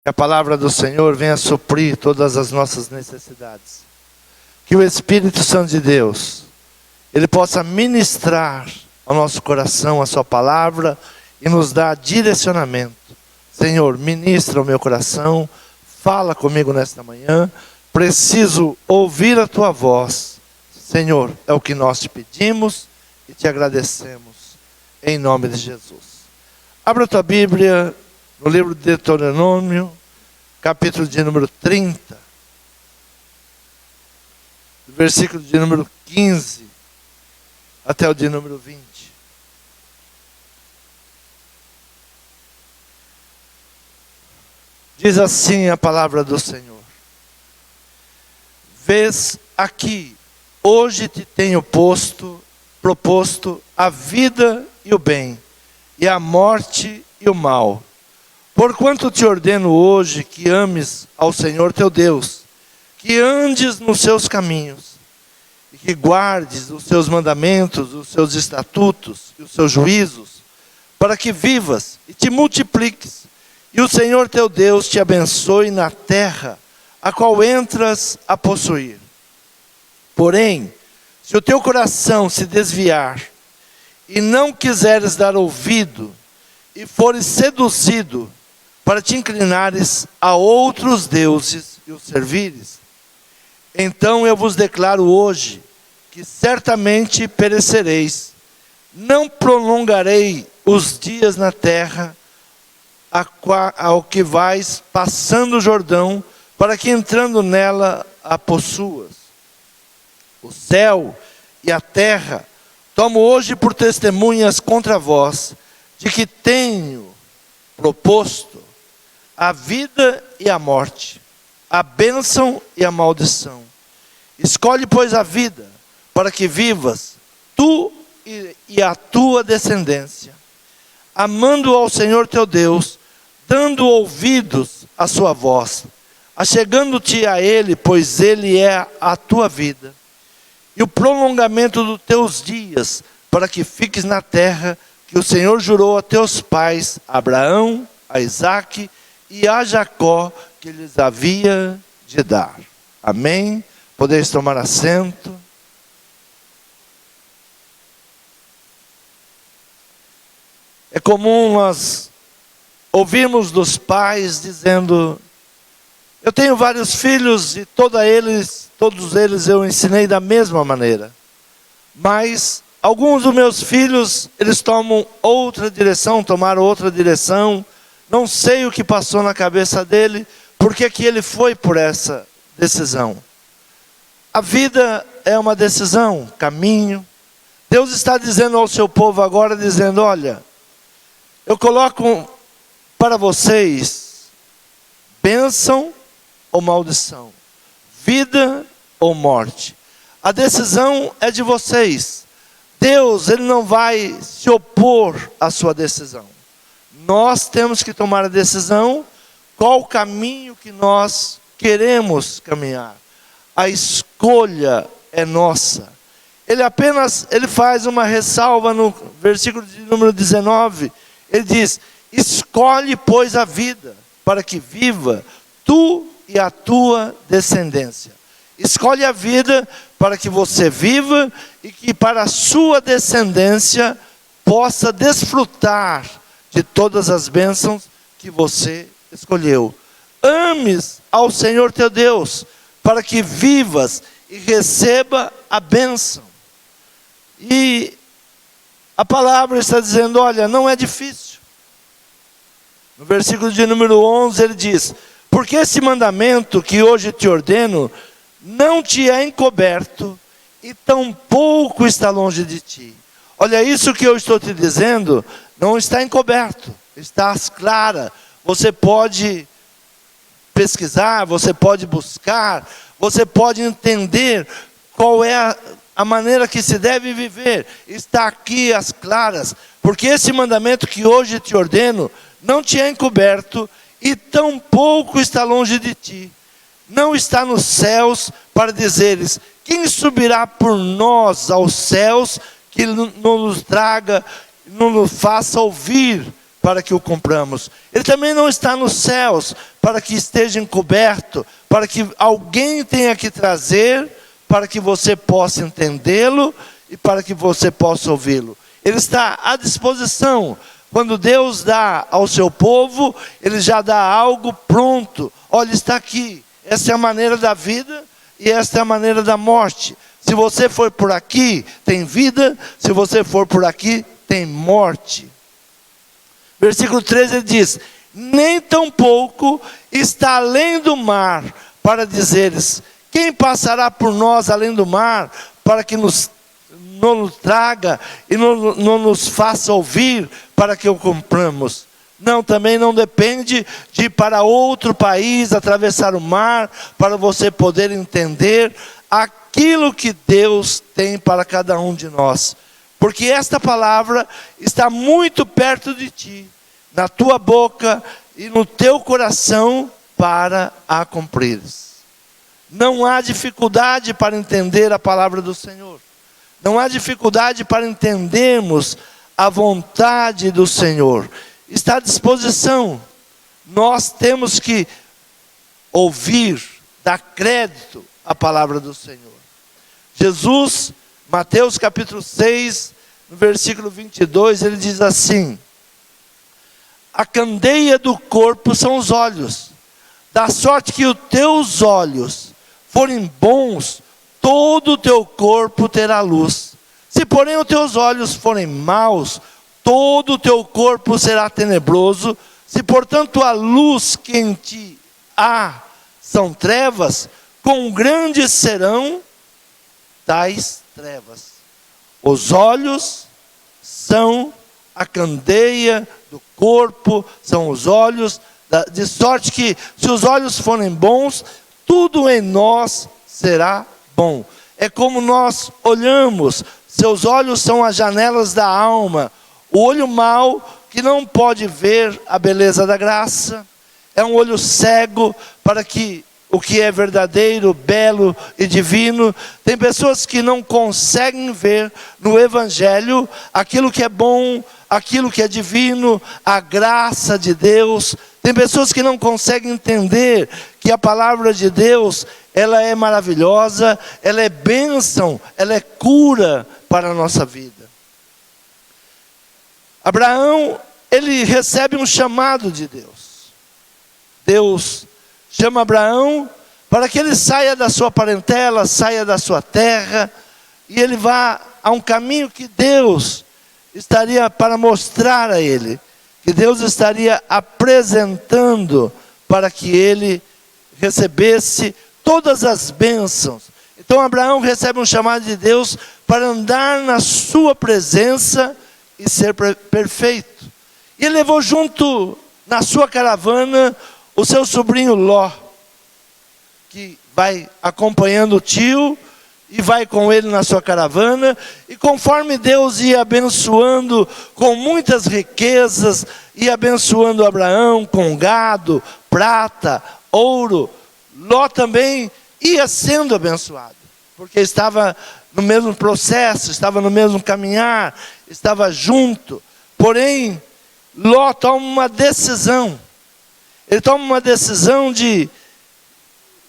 Que a palavra do Senhor venha suprir todas as nossas necessidades. Que o Espírito Santo de Deus, Ele possa ministrar ao nosso coração a sua palavra e nos dar direcionamento. Senhor, ministra o meu coração, fala comigo nesta manhã. Preciso ouvir a tua voz. Senhor, é o que nós te pedimos e te agradecemos, em nome de Jesus. Abra a tua Bíblia no livro de Deuteronômio, capítulo de número 30, versículo de número 15 até o de número 20. Diz assim a palavra do Senhor: Vês aqui, hoje te tenho proposto a vida e o bem, e a morte e o mal. Porquanto te ordeno hoje que ames ao Senhor teu Deus, que andes nos seus caminhos, e que guardes os seus mandamentos, os seus estatutos e os seus juízos, para que vivas e te multipliques, e o Senhor teu Deus te abençoe na terra, a qual entras a possuir. Porém, se o teu coração se desviar, e não quiseres dar ouvido, e fores seduzido, para te inclinares a outros deuses e os servires, então eu vos declaro hoje, que certamente perecereis. Não prolongarei os dias na terra, ao que vais passando o Jordão, para que entrando nela a possuas. O céu e a terra tomo hoje por testemunhas contra vós, de que tenho proposto a vida e a morte, a bênção e a maldição. Escolhe, pois, a vida, para que vivas, tu e a tua descendência, amando ao Senhor teu Deus, dando ouvidos à sua voz, achegando-te a Ele, pois Ele é a tua vida, e o prolongamento dos teus dias, para que fiques na terra que o Senhor jurou a teus pais, Abraão, a Isaque e a Jacó, que lhes havia de dar. Amém? Podeis tomar assento. É comum nós ouvirmos dos pais dizendo: eu tenho vários filhos e todos eles eu ensinei da mesma maneira. Mas alguns dos meus filhos, eles tomaram outra direção. Não sei o que passou na cabeça dele, porque que ele foi por essa decisão. A vida é uma decisão, caminho. Deus está dizendo ao seu povo agora, dizendo: olha, eu coloco para vocês bênção ou maldição, vida ou morte. A decisão é de vocês. Deus, Ele não vai se opor à sua decisão. Nós temos que tomar a decisão, qual o caminho que nós queremos caminhar. A escolha é nossa. Ele faz uma ressalva no versículo de número 19. Ele diz: escolhe, pois, a vida, para que viva tu e a tua descendência. Escolhe a vida para que você viva e que para a sua descendência possa desfrutar de todas as bênçãos que você escolheu. Ames ao Senhor teu Deus, para que vivas e receba a bênção. E a palavra está dizendo: olha, não é difícil. No versículo de número 11 ele diz: porque esse mandamento que hoje te ordeno, não te é encoberto, e tampouco está longe de ti. Olha, isso que eu estou te dizendo, não está encoberto, está às claras. Você pode pesquisar, você pode buscar, você pode entender qual é a maneira que se deve viver. Está aqui às claras, porque esse mandamento que hoje te ordeno, não te é encoberto, e tampouco está longe de ti. Não está nos céus, para dizeres: quem subirá por nós aos céus, que nos traga, nos faça ouvir para que o cumpramos. Ele também não está nos céus para que esteja encoberto, para que alguém tenha que trazer, para que você possa entendê-lo e para que você possa ouvi-lo. Ele está à disposição. Quando Deus dá ao seu povo, Ele já dá algo pronto. Olha, está aqui. Essa é a maneira da vida e esta é a maneira da morte. Se você for por aqui, tem vida. Se você for por aqui, tem morte. Versículo 13 ele diz: nem tampouco está além do mar, para dizeres: quem passará por nós além do mar, para que não nos traga e não nos faça ouvir, para que o cumpramos. Não, também não depende de ir para outro país, atravessar o mar, para você poder entender aquilo que Deus tem para cada um de nós. Porque esta palavra está muito perto de ti, na tua boca e no teu coração, para a cumprires. Não há dificuldade para entender a palavra do Senhor. Não há dificuldade para entendermos a vontade do Senhor. Está à disposição. Nós temos que ouvir, dar crédito à palavra do Senhor. Jesus, Mateus capítulo 6, no versículo 22, ele diz assim: a candeia do corpo são os olhos, da sorte que os teus olhos forem bons, todo o teu corpo terá luz. Se porém os teus olhos forem maus, todo o teu corpo será tenebroso. Se portanto a luz que em ti há são trevas, quão grandes serão tais trevas. Os olhos são a candeia do corpo, são os olhos, de sorte que se os olhos forem bons, tudo em nós será bom. É como nós olhamos. Seus olhos são as janelas da alma. O olho mau, que não pode ver a beleza da graça, é um olho cego para que o que é verdadeiro, belo e divino. Tem pessoas que não conseguem ver no Evangelho aquilo que é bom, aquilo que é divino, a graça de Deus. Tem pessoas que não conseguem entender que a palavra de Deus, ela é maravilhosa, ela é bênção, ela é cura para a nossa vida. Abraão, ele recebe um chamado de Deus. Deus chama Abraão para que ele saia da sua parentela, saia da sua terra, e ele vá a um caminho que Deus estaria para mostrar a ele, que Deus estaria apresentando para que ele recebesse todas as bênçãos. Então Abraão recebe um chamado de Deus para andar na sua presença e ser perfeito. E ele levou junto na sua caravana o seu sobrinho Ló, que vai acompanhando o tio e vai com ele na sua caravana. E conforme Deus ia abençoando com muitas riquezas, ia abençoando Abraão com gado, prata, ouro, Ló também ia sendo abençoado, porque estava no mesmo processo, estava no mesmo caminhar, estava junto. Porém, Ló toma uma decisão. Ele toma uma decisão de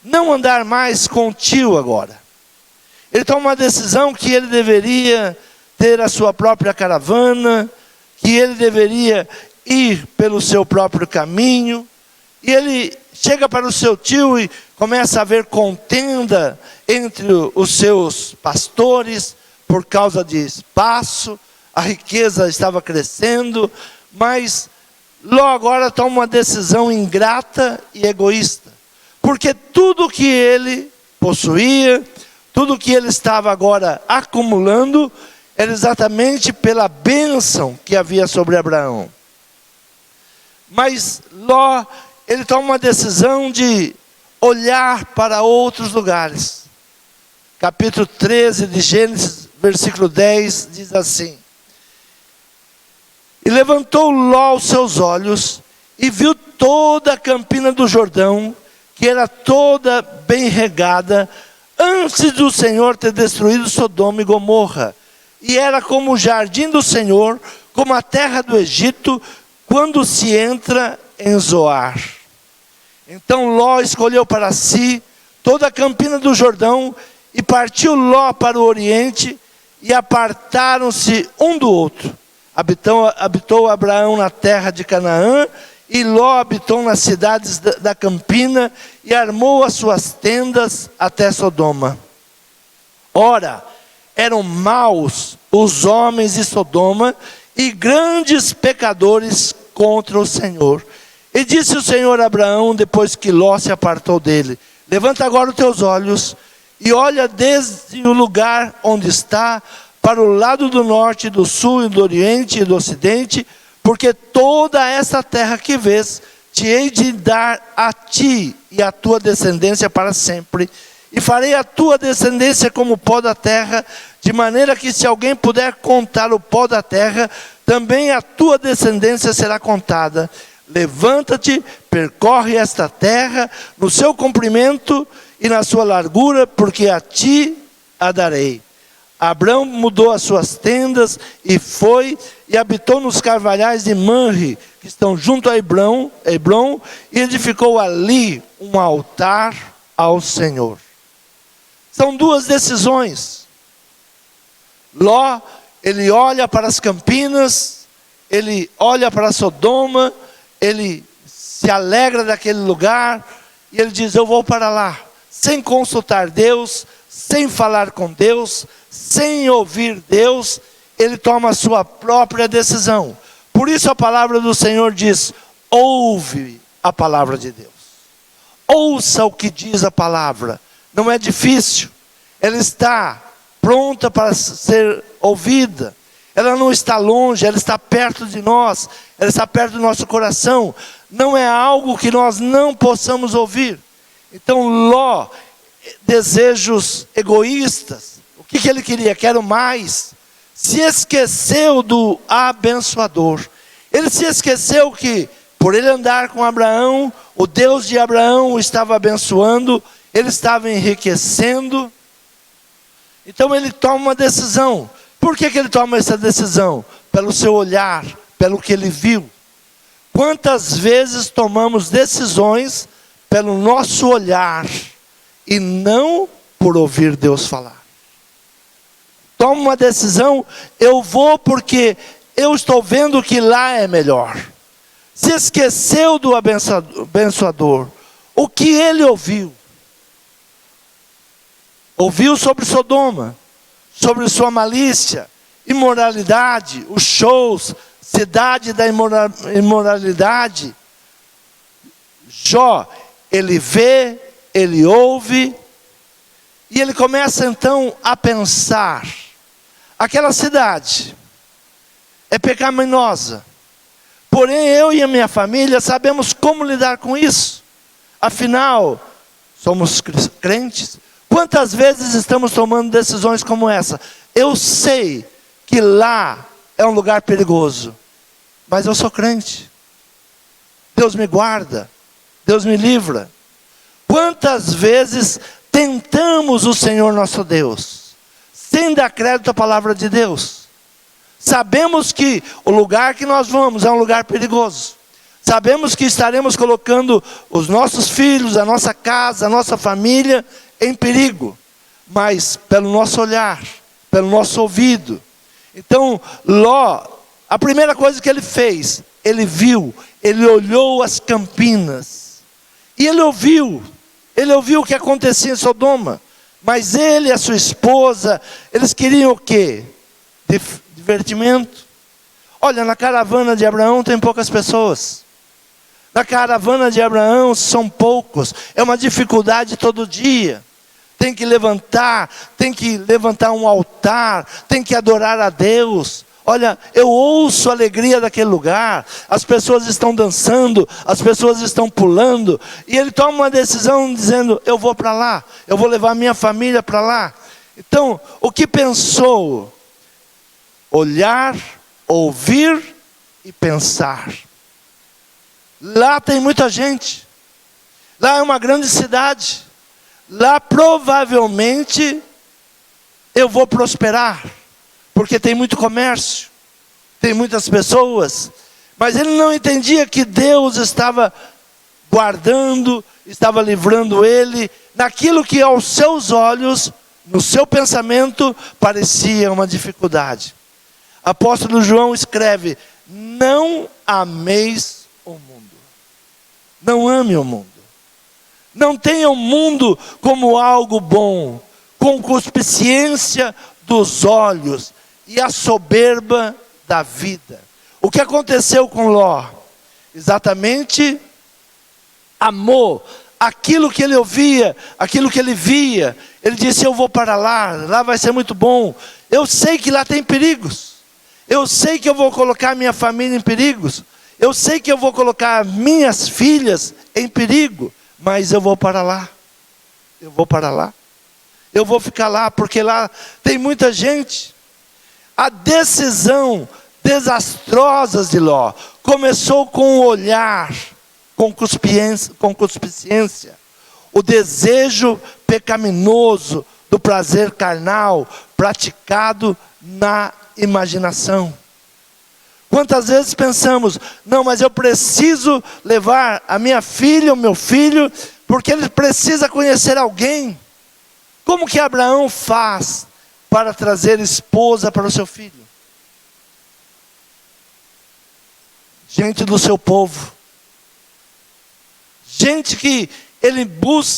não andar mais com o tio agora. Ele toma uma decisão que ele deveria ter a sua própria caravana, que ele deveria ir pelo seu próprio caminho. E ele chega para o seu tio e começa a haver contenda entre os seus pastores por causa de espaço. A riqueza estava crescendo, mas Ló agora toma uma decisão ingrata e egoísta, porque tudo que ele possuía, tudo que ele estava agora acumulando, era exatamente pela bênção que havia sobre Abraão. Mas Ló, ele toma uma decisão de olhar para outros lugares. Capítulo 13 de Gênesis, versículo 10, diz assim: e levantou Ló os seus olhos, e viu toda a campina do Jordão, que era toda bem regada, antes do Senhor ter destruído Sodoma e Gomorra. E era como o jardim do Senhor, como a terra do Egito, quando se entra em Zoar. Então Ló escolheu para si toda a campina do Jordão, e partiu Ló para o oriente, e apartaram-se um do outro. Habitou Abraão na terra de Canaã, e Ló habitou nas cidades da campina, e armou as suas tendas até Sodoma. Ora, eram maus os homens de Sodoma, e grandes pecadores contra o Senhor. E disse o Senhor a Abraão, depois que Ló se apartou dele: levanta agora os teus olhos, e olha desde o lugar onde está, para o lado do norte, do sul, e do oriente e do ocidente, porque toda essa terra que vês, te hei de dar a ti e à tua descendência para sempre, e farei a tua descendência como o pó da terra, de maneira que se alguém puder contar o pó da terra, também a tua descendência será contada. Levanta-te, percorre esta terra, no seu comprimento e na sua largura, porque a ti a darei. Abrão mudou as suas tendas e foi e habitou nos carvalhais de Manre, que estão junto a Hebrom, e edificou ali um altar ao Senhor. São duas decisões. Ló, ele olha para as campinas, ele olha para Sodoma, ele se alegra daquele lugar, e ele diz: eu vou para lá, sem consultar Deus, sem falar com Deus, sem ouvir Deus. Ele toma a sua própria decisão. Por isso a palavra do Senhor diz: ouve a palavra de Deus, ouça o que diz a palavra. Não é difícil, ela está pronta para ser ouvida. Ela não está longe, ela está perto de nós, ela está perto do nosso coração. Não é algo que nós não possamos ouvir. Então Ló, desejos egoístas, o que ele queria? Quero mais. Se esqueceu do abençoador. Ele se esqueceu que, por ele andar com Abraão, o Deus de Abraão o estava abençoando, ele estava enriquecendo. Então ele toma uma decisão. Por que ele toma essa decisão? Pelo seu olhar, pelo que ele viu. Quantas vezes tomamos decisões pelo nosso olhar e não por ouvir Deus falar? Toma uma decisão: eu vou porque eu estou vendo que lá é melhor. Se esqueceu do abençoador. O que ele ouviu? Ouviu sobre Sodoma, sobre sua malícia, imoralidade, os shows, cidade da imoralidade. Jó, ele vê, ele ouve, e ele começa então a pensar: aquela cidade é pecaminosa, porém eu e a minha família sabemos como lidar com isso. Afinal, somos crentes. Quantas vezes estamos tomando decisões como essa? Eu sei que lá é um lugar perigoso, mas eu sou crente. Deus me guarda, Deus me livra. Quantas vezes tentamos o Senhor nosso Deus, sem dar crédito à palavra de Deus? Sabemos que o lugar que nós vamos é um lugar perigoso. Sabemos que estaremos colocando os nossos filhos, a nossa casa, a nossa família em perigo. Mas pelo nosso olhar, pelo nosso ouvido. Então Ló, a primeira coisa que ele fez, ele viu, ele olhou as campinas. E ele ouviu o que acontecia em Sodoma. Mas ele e a sua esposa, eles queriam o quê? Divertimento. Olha, na caravana de Abraão tem poucas pessoas. Na caravana de Abraão são poucos. É uma dificuldade todo dia. Tem que levantar um altar, tem que adorar a Deus. Olha, eu ouço a alegria daquele lugar, as pessoas estão dançando, as pessoas estão pulando, e ele toma uma decisão dizendo: eu vou para lá, eu vou levar minha família para lá. Então, o que pensou? Olhar, ouvir e pensar. Lá tem muita gente, lá é uma grande cidade, lá provavelmente eu vou prosperar, porque tem muito comércio, tem muitas pessoas. Mas ele não entendia que Deus estava guardando, estava livrando ele naquilo que aos seus olhos, no seu pensamento, parecia uma dificuldade. Apóstolo João escreve: não ameis o mundo. Não ame o mundo. Não tenha o mundo como algo bom, concupiscência dos olhos e a soberba da vida. O que aconteceu com Ló? Exatamente, amou aquilo que ele ouvia, aquilo que ele via. Ele disse: eu vou para lá, lá vai ser muito bom. Eu sei que lá tem perigos. Eu sei que eu vou colocar minha família em perigos. Eu sei que eu vou colocar minhas filhas em perigo. Mas eu vou para lá. Eu vou para lá. Eu vou ficar lá, porque lá tem muita gente. A decisão desastrosa de Ló começou com o olhar, com concupiscência, o desejo pecaminoso do prazer carnal praticado na imaginação. Quantas vezes pensamos: não, mas eu preciso levar a minha filha, o meu filho, porque ele precisa conhecer alguém. Como que Abraão faz para trazer esposa para o seu filho? Gente do seu povo. Gente que ele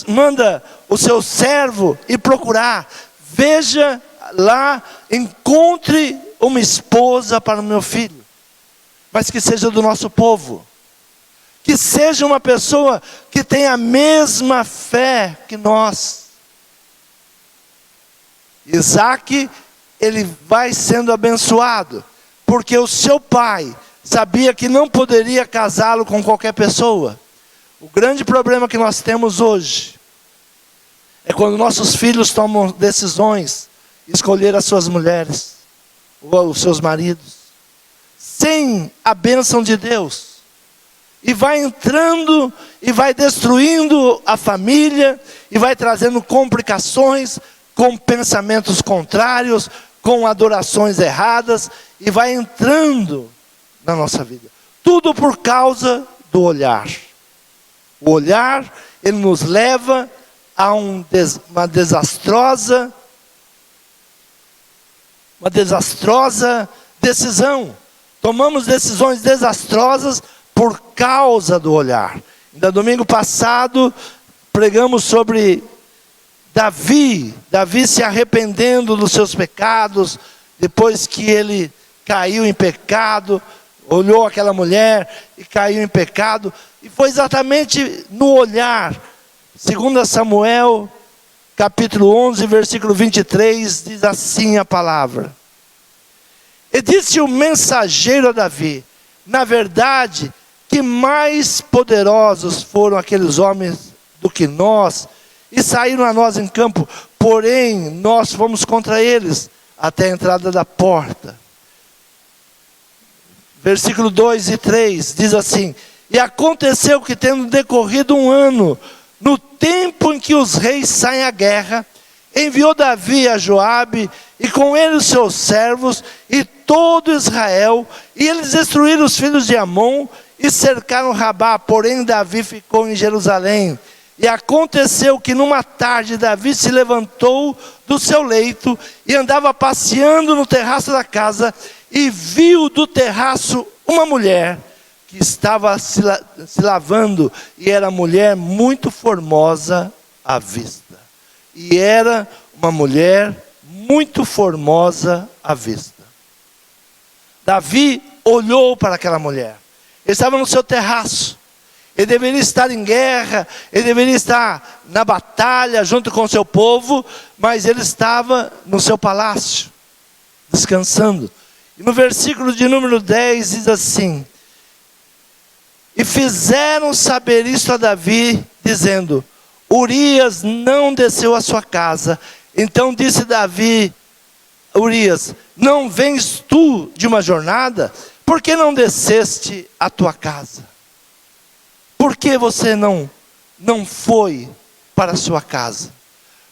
manda o seu servo ir procurar. Veja lá, encontre uma esposa para o meu filho. Mas que seja do nosso povo. Que seja uma pessoa que tenha a mesma fé que nós. Isaac, ele vai sendo abençoado, porque o seu pai sabia que não poderia casá-lo com qualquer pessoa. O grande problema que nós temos hoje é quando nossos filhos tomam decisões, escolher as suas mulheres, ou os seus maridos, sem a bênção de Deus. E vai entrando, e vai destruindo a família, e vai trazendo complicações, com pensamentos contrários, com adorações erradas, e vai entrando na nossa vida. Tudo por causa do olhar. O olhar, ele nos leva a uma desastrosa decisão. Tomamos decisões desastrosas por causa do olhar. No domingo passado, pregamos sobre Davi se arrependendo dos seus pecados, depois que ele caiu em pecado, olhou aquela mulher e caiu em pecado, e foi exatamente no olhar. 2 Samuel, capítulo 11, versículo 23, diz assim a palavra: e disse o mensageiro a Davi: na verdade, que mais poderosos foram aqueles homens do que nós, e saíram a nós em campo, porém nós fomos contra eles até a entrada da porta. Versículo 2 e 3 diz assim: e aconteceu que, tendo decorrido 1 ano, no tempo em que os reis saem à guerra, enviou Davi a Joabe, e com ele os seus servos, e todo Israel, e eles destruíram os filhos de Amon, e cercaram Rabá, porém Davi ficou em Jerusalém. E aconteceu que numa tarde Davi se levantou do seu leito, e andava passeando no terraço da casa, e viu do terraço uma mulher, que estava se lavando, e era mulher muito formosa à vista. E era uma mulher muito formosa à vista. Davi olhou para aquela mulher. Ele estava no seu terraço. Ele deveria estar em guerra, ele deveria estar na batalha junto com o seu povo, mas ele estava no seu palácio, descansando. E no versículo de número 10 diz assim: e fizeram saber isto a Davi, dizendo: Urias não desceu à sua casa. Então disse Davi: Urias, não vens tu de uma jornada? Por que não desceste à tua casa? Por que você não foi para a sua casa?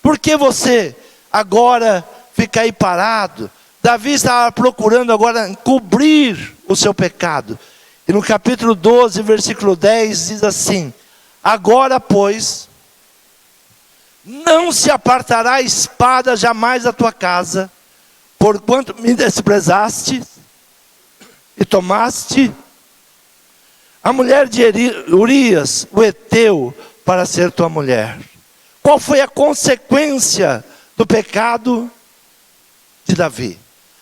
Por que você agora fica aí parado? Davi estava procurando agora cobrir o seu pecado. E no capítulo 12, versículo 10, diz assim: agora, pois, não se apartará a espada jamais da tua casa, porquanto me desprezaste e tomaste a mulher de Urias, o heteu, para ser tua mulher. Qual foi a consequência do pecado de Davi?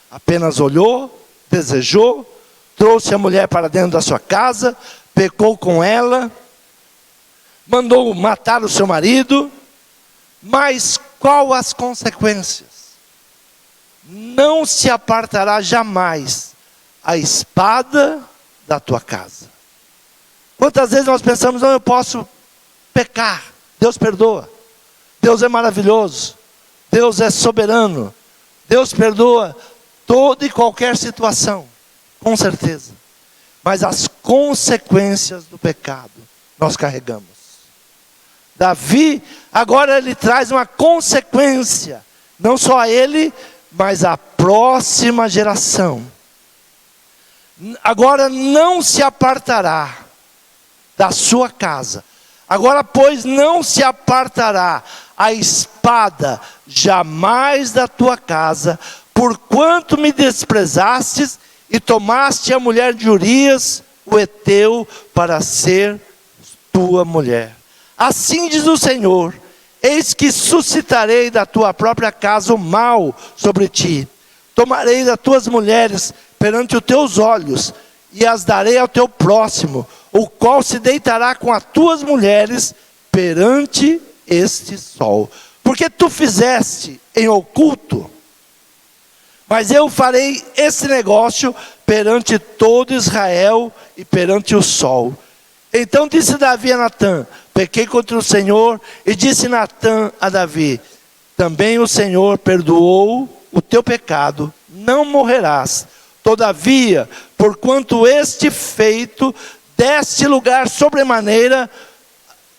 Apenas olhou, desejou, trouxe a mulher para dentro da sua casa, pecou com ela, mandou matar o seu marido, mas qual as consequências? Não se apartará jamais a espada da tua casa. Quantas vezes nós pensamos, não, eu posso pecar, Deus perdoa, Deus é maravilhoso, Deus é soberano, Deus perdoa toda e qualquer situação, com certeza. Mas as consequências do pecado nós carregamos. Davi, agora ele traz uma consequência, não só a ele, mas à próxima geração. Agora não se apartará da sua casa. Agora, pois, não se apartará a espada jamais da tua casa, porquanto me desprezastes e tomaste a mulher de Urias, o heteu, para ser tua mulher. Assim diz o Senhor: eis que suscitarei da tua própria casa o mal sobre ti. Tomarei das tuas mulheres perante os teus olhos, e as darei ao teu próximo, o qual se deitará com as tuas mulheres perante este sol. Porque tu fizeste em oculto, mas eu farei esse negócio perante todo Israel e perante o sol. Então disse Davi a Natã: pequei contra o Senhor. E disse Natã a Davi: também o Senhor perdoou o teu pecado, não morrerás. Todavia, porquanto este feito deste lugar sobremaneira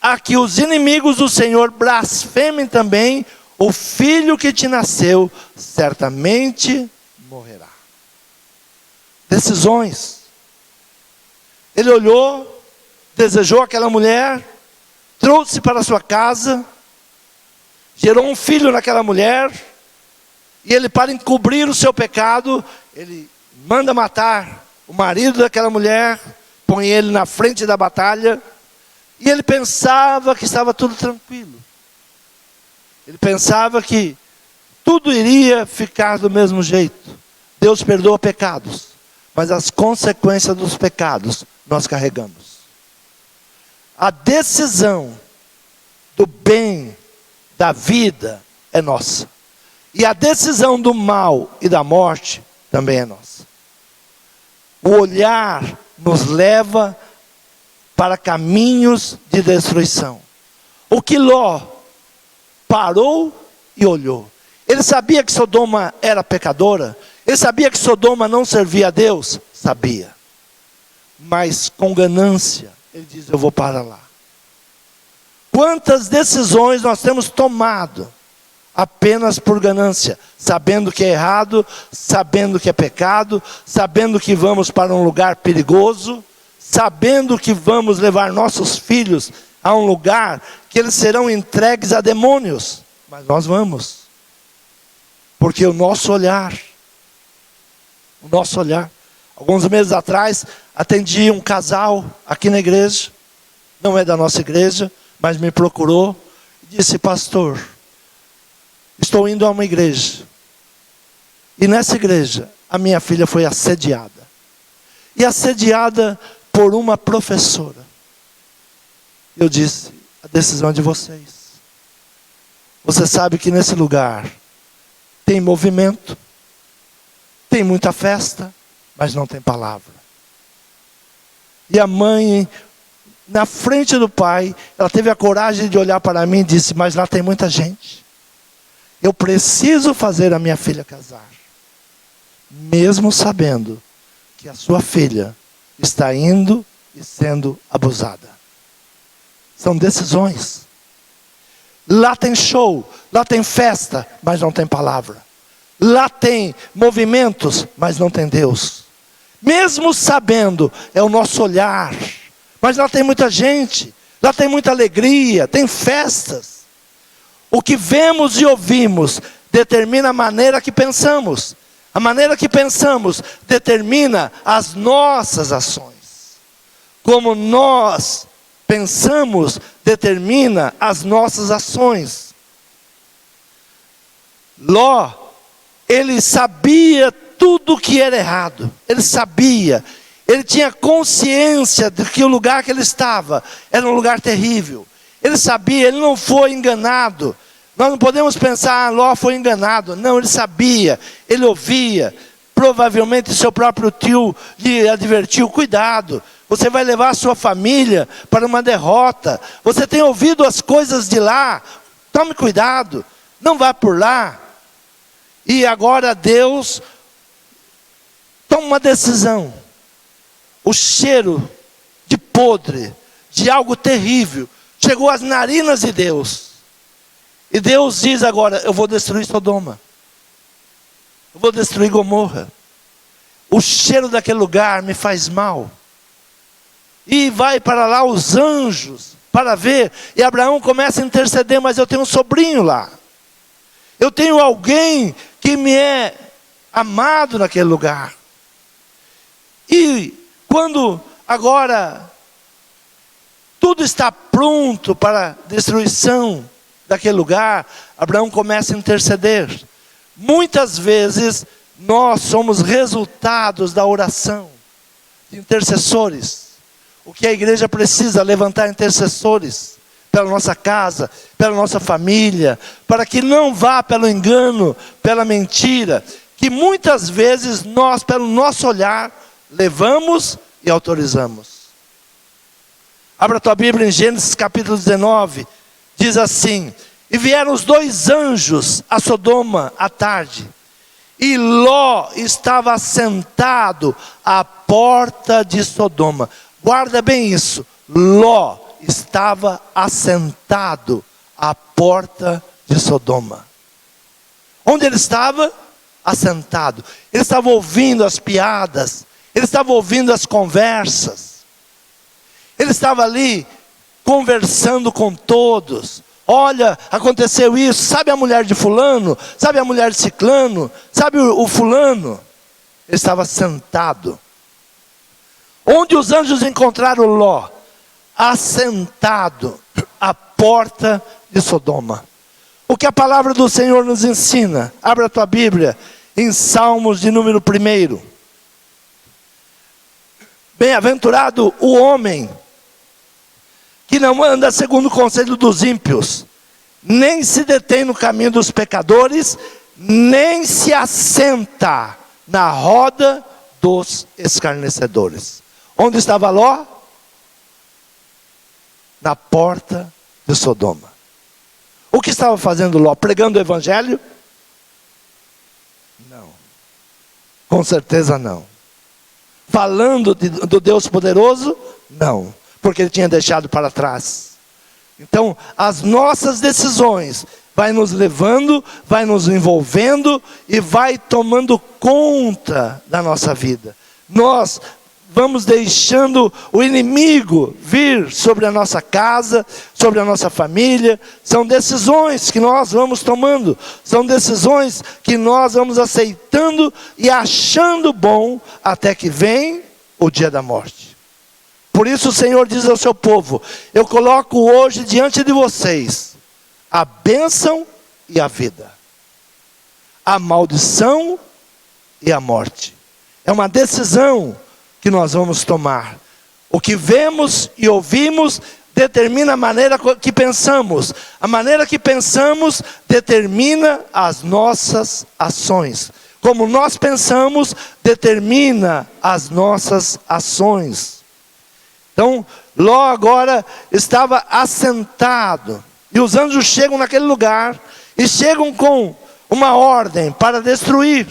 a que os inimigos do Senhor blasfemem também, o filho que te nasceu certamente morrerá. Decisões. Ele olhou, desejou aquela mulher, trouxe para sua casa, gerou um filho naquela mulher, e ele, para encobrir o seu pecado, ele manda matar o marido daquela mulher, põe ele na frente da batalha, e ele pensava que estava tudo tranquilo. Ele pensava que tudo iria ficar do mesmo jeito. Deus perdoa pecados, mas as consequências dos pecados nós carregamos. A decisão do bem, da vida, é nossa. E a decisão do mal e da morte também é nossa. O olhar nos leva para caminhos de destruição. O que Ló parou e olhou. Ele sabia que Sodoma era pecadora. Ele sabia que Sodoma não servia a Deus. Sabia. Mas com ganância, ele diz: eu vou para lá. Quantas decisões nós temos tomado apenas por ganância, sabendo que é errado, sabendo que é pecado, sabendo que vamos para um lugar perigoso, sabendo que vamos levar nossos filhos a um lugar que eles serão entregues a demônios, mas nós vamos, porque o nosso olhar, alguns meses atrás, atendi um casal aqui na igreja, não é da nossa igreja, mas me procurou, e disse: pastor, estou indo a uma igreja, e nessa igreja, a minha filha foi assediada, e assediada por uma professora. Eu disse: a decisão é de vocês. Você sabe que nesse lugar tem movimento, tem muita festa, mas não tem palavra. E a mãe, na frente do pai, ela teve a coragem de olhar para mim e disse: mas lá tem muita gente. Eu preciso fazer a minha filha casar, mesmo sabendo que a sua filha está indo e sendo abusada. São decisões. Lá tem show, lá tem festa, mas não tem palavra. Lá tem movimentos, mas não tem Deus. Mesmo sabendo, é o nosso olhar. Mas lá tem muita gente, lá tem muita alegria, tem festas. O que vemos e ouvimos determina a maneira que pensamos. A maneira que pensamos determina as nossas ações. Como nós pensamos, determina as nossas ações. Ló, ele sabia tudo que era errado. Ele sabia. Ele tinha consciência de que o lugar que ele estava era um lugar terrível. Ele sabia, ele não foi enganado. Nós não podemos pensar, Ló foi enganado. Não, ele sabia, ele ouvia. Provavelmente seu próprio tio lhe advertiu, cuidado. Você vai levar a sua família para uma derrota. Você tem ouvido as coisas de lá. Tome cuidado, não vá por lá. E agora Deus toma uma decisão. O cheiro de podre, de algo terrível, chegou às narinas de Deus. E Deus diz agora, eu vou destruir Sodoma. Eu vou destruir Gomorra. O cheiro daquele lugar me faz mal. E vai para lá os anjos para ver. E Abraão começa a interceder, mas eu tenho um sobrinho lá. Eu tenho alguém que me é amado naquele lugar. E quando agora tudo está pronto para a destruição daquele lugar, Abraão começa a interceder. Muitas vezes nós somos resultados da oração de intercessores. O que a igreja precisa? Levantar intercessores pela nossa casa, pela nossa família, para que não vá pelo engano, pela mentira, que muitas vezes nós, pelo nosso olhar, levamos e autorizamos. Abra a tua Bíblia em Gênesis capítulo 19, diz assim: e vieram os 2 anjos a Sodoma à tarde, e Ló estava sentado à porta de Sodoma. Guarda bem isso, Ló estava assentado à porta de Sodoma. Onde ele estava? Assentado. Ele estava ouvindo as piadas, ele estava ouvindo as conversas, ele estava ali conversando com todos. Olha, aconteceu isso, sabe a mulher de fulano? Sabe a mulher de ciclano? Sabe o fulano? Ele estava sentado. Onde os anjos encontraram Ló? Assentado à porta de Sodoma. O que a palavra do Senhor nos ensina? Abra a tua Bíblia em Salmos de número 1. Bem-aventurado o homem que não anda segundo o conselho dos ímpios, nem se detém no caminho dos pecadores, nem se assenta na roda dos escarnecedores. Onde estava Ló? Na porta de Sodoma. O que estava fazendo Ló? Pregando o evangelho? Não. Com certeza não. Falando do Deus poderoso? Não. Porque ele tinha deixado para trás. Então, as nossas decisões vai nos levando, vai nos envolvendo e vai tomando conta da nossa vida. Nós vamos deixando o inimigo vir sobre a nossa casa, sobre a nossa família. São decisões que nós vamos tomando, são decisões que nós vamos aceitando e achando bom até que vem o dia da morte. Por isso o Senhor diz ao seu povo: eu coloco hoje diante de vocês a bênção e a vida, a maldição e a morte. É uma decisão que nós vamos tomar. O que vemos e ouvimos determina a maneira que pensamos. A maneira que pensamos determina as nossas ações. Como nós pensamos, determina as nossas ações. Então, Ló agora estava assentado. E os anjos chegam naquele lugar e chegam com uma ordem para destruir.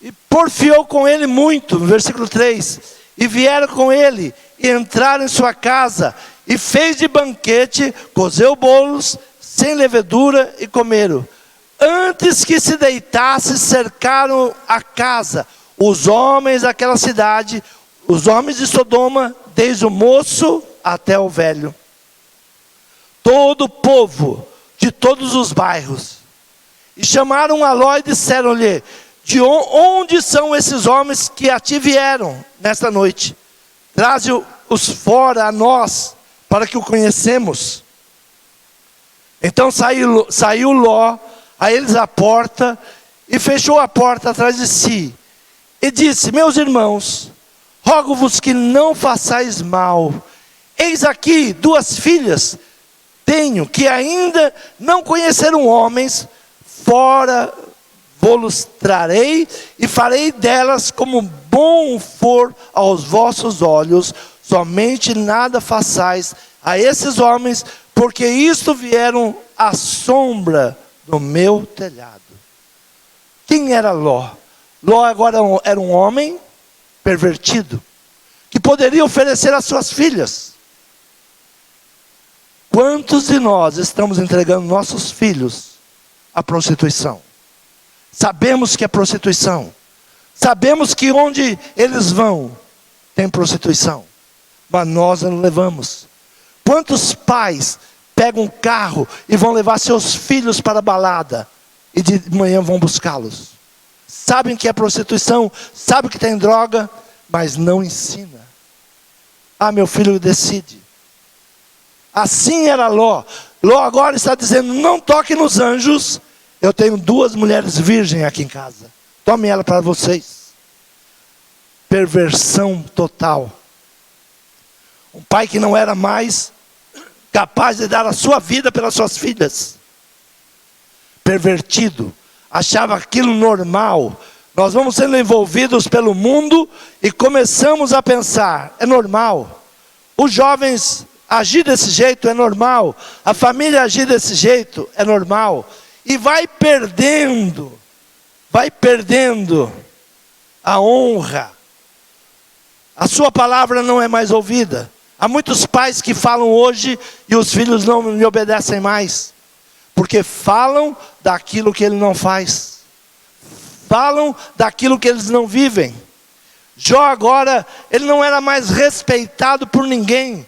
E porfiou com ele muito, no versículo 3. E vieram com ele, e entraram em sua casa, e fez de banquete, cozeu bolos, sem levedura, e comeram. Antes que se deitasse, cercaram a casa, os homens daquela cidade, os homens de Sodoma, desde o moço até o velho. Todo o povo de todos os bairros. E chamaram a Ló e disseram-lhe: de onde são esses homens que a ti vieram nesta noite? Traze-os fora a nós, para que o conhecemos. Então saiu Ló a eles à porta, e fechou a porta atrás de si, e disse: meus irmãos, rogo-vos que não façais mal. Eis aqui 2 filhas tenho, que ainda não conheceram homens, fora vou-los trarei, e farei delas como bom for aos vossos olhos. Somente nada façais a esses homens, porque isto vieram à sombra do meu telhado. Quem era Ló? Ló agora era um homem pervertido, que poderia oferecer as suas filhas. Quantos de nós estamos entregando nossos filhos à prostituição? Sabemos que é prostituição. Sabemos que onde eles vão, tem prostituição. Mas nós não levamos. Quantos pais pegam um carro e vão levar seus filhos para a balada, e de manhã vão buscá-los? Sabem que é prostituição, sabem que tem droga, mas não ensina. Ah, meu filho decide. Assim era Ló. Ló agora está dizendo: não toque nos anjos. Eu tenho 2 mulheres virgens aqui em casa. Tomem ela para vocês. Perversão total. Um pai que não era mais capaz de dar a sua vida pelas suas filhas. Pervertido. Achava aquilo normal. Nós vamos sendo envolvidos pelo mundo e começamos a pensar: é normal. Os jovens agir desse jeito é normal. A família agir desse jeito é normal. E vai perdendo a honra. A sua palavra não é mais ouvida. Há muitos pais que falam hoje e os filhos não me obedecem mais, porque falam daquilo que ele não faz, falam daquilo que eles não vivem. Jó agora, ele não era mais respeitado por ninguém.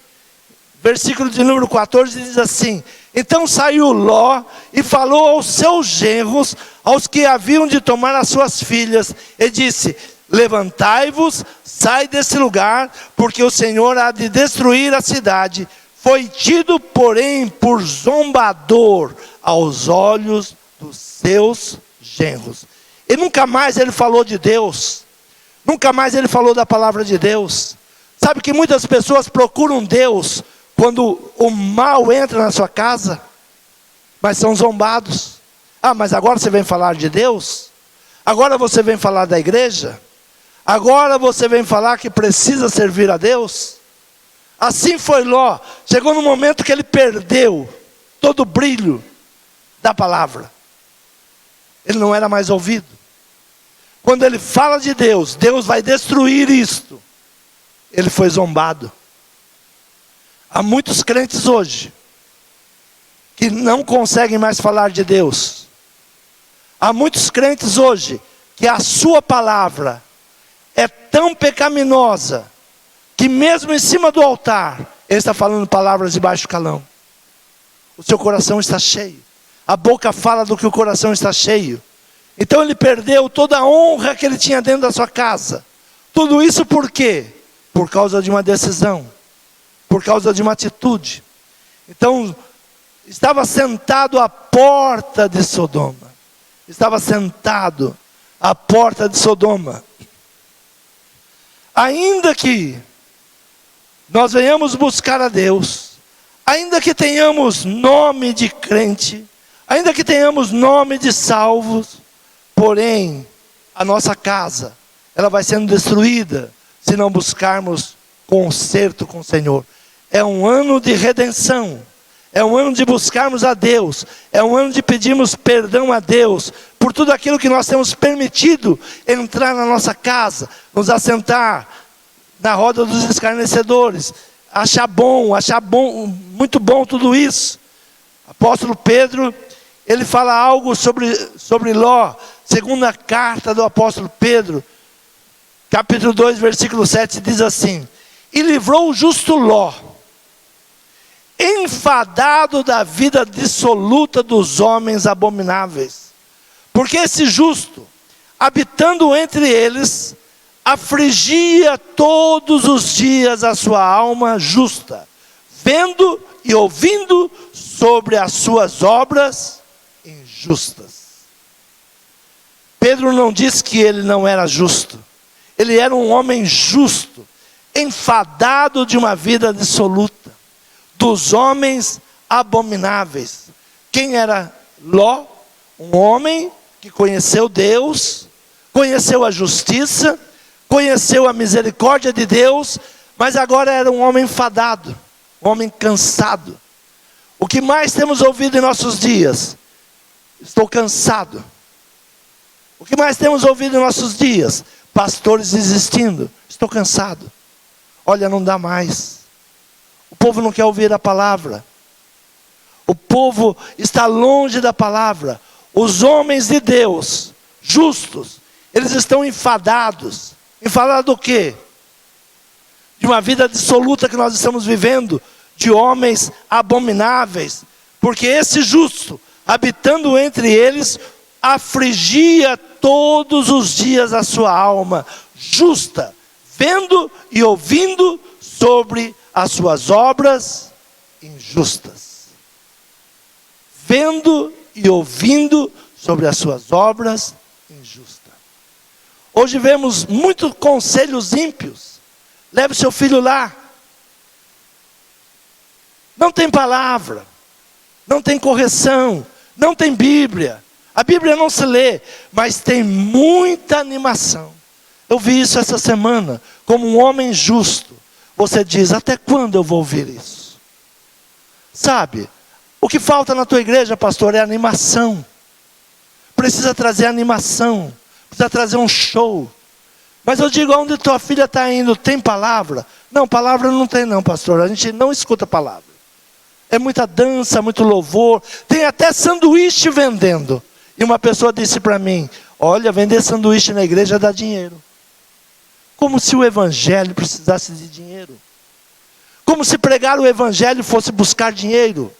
Versículo de número 14 diz assim: então saiu Ló e falou aos seus genros, aos que haviam de tomar as suas filhas, e disse: levantai-vos, sai desse lugar, porque o Senhor há de destruir a cidade. Foi tido, porém, por zombador aos olhos dos seus genros. E nunca mais ele falou de Deus, nunca mais ele falou da palavra de Deus. Sabe que muitas pessoas procuram Deus quando o mal entra na sua casa, mas são zombados. Ah, mas agora você vem falar de Deus? Agora você vem falar da igreja? Agora você vem falar que precisa servir a Deus? Assim foi Ló. Chegou no momento que ele perdeu todo o brilho da palavra. Ele não era mais ouvido. Quando ele fala de Deus, Deus vai destruir isto, ele foi zombado. Há muitos crentes hoje que não conseguem mais falar de Deus. Há muitos crentes hoje que a sua palavra é tão pecaminosa que mesmo em cima do altar ele está falando palavras de baixo calão. O seu coração está cheio. A boca fala do que o coração está cheio. Então ele perdeu toda a honra que ele tinha dentro da sua casa. Tudo isso por quê? Por causa de uma decisão, por causa de uma atitude. Então, estava sentado à porta de Sodoma. Estava sentado à porta de Sodoma. Ainda que nós venhamos buscar a Deus, ainda que tenhamos nome de crente, ainda que tenhamos nome de salvos, porém, a nossa casa, ela vai sendo destruída se não buscarmos conserto com o Senhor. É um ano de redenção, é um ano de buscarmos a Deus, é um ano de pedirmos perdão a Deus por tudo aquilo que nós temos permitido entrar na nossa casa, nos assentar na roda dos escarnecedores, achar bom, muito bom tudo isso. Apóstolo Pedro, ele fala algo sobre Ló, segunda carta do apóstolo Pedro, capítulo 2, versículo 7, diz assim: e livrou o justo Ló, enfadado da vida dissoluta dos homens abomináveis. Porque esse justo, habitando entre eles, afligia todos os dias a sua alma justa, vendo e ouvindo sobre as suas obras injustas. Pedro não diz que ele não era justo. Ele era um homem justo, enfadado de uma vida dissoluta, dos homens abomináveis. Quem era Ló? Um homem que conheceu Deus, conheceu a justiça, conheceu a misericórdia de Deus, mas agora era um homem enfadado, um homem cansado. O que mais temos ouvido em nossos dias? Estou cansado. O que mais temos ouvido em nossos dias? Pastores desistindo. Estou cansado. Olha, não dá mais. O povo não quer ouvir a palavra. O povo está longe da palavra. Os homens de Deus, justos, eles estão enfadados. Enfadados do quê? De uma vida dissoluta que nós estamos vivendo, de homens abomináveis. Porque esse justo, habitando entre eles, afligia todos os dias a sua alma justa, vendo e ouvindo sobre as suas obras injustas. Vendo e ouvindo sobre as suas obras injustas. Hoje vemos muitos conselhos ímpios. Leve seu filho lá. Não tem palavra, não tem correção, não tem Bíblia. A Bíblia não se lê, mas tem muita animação. Eu vi isso essa semana, como um homem justo. Você diz, até quando eu vou ouvir isso? Sabe, o que falta na tua igreja, pastor, é animação. Precisa trazer animação, precisa trazer um show. Mas eu digo, onde tua filha está indo, tem palavra? Não, palavra não tem não, pastor, a gente não escuta palavra. É muita dança, muito louvor, tem até sanduíche vendendo. E uma pessoa disse para mim, olha, vender sanduíche na igreja dá dinheiro. Como se o evangelho precisasse de dinheiro. Como se pregar o evangelho fosse buscar dinheiro.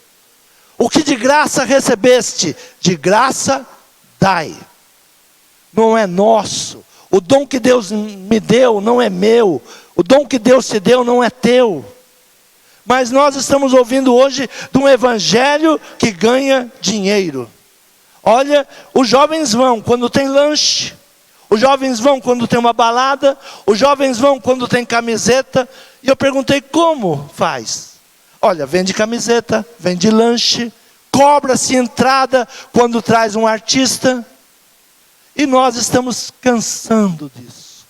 O que de graça recebeste, de graça dai. Não é nosso. O dom que Deus me deu não é meu. O dom que Deus te deu não é teu. Mas nós estamos ouvindo hoje de um evangelho que ganha dinheiro. Olha, os jovens vão quando tem lanche. Os jovens vão quando tem uma balada. Os jovens vão quando tem camiseta. E eu perguntei, como faz? Olha, vende camiseta, vende lanche, cobra-se entrada quando traz um artista. E nós estamos cansando disso.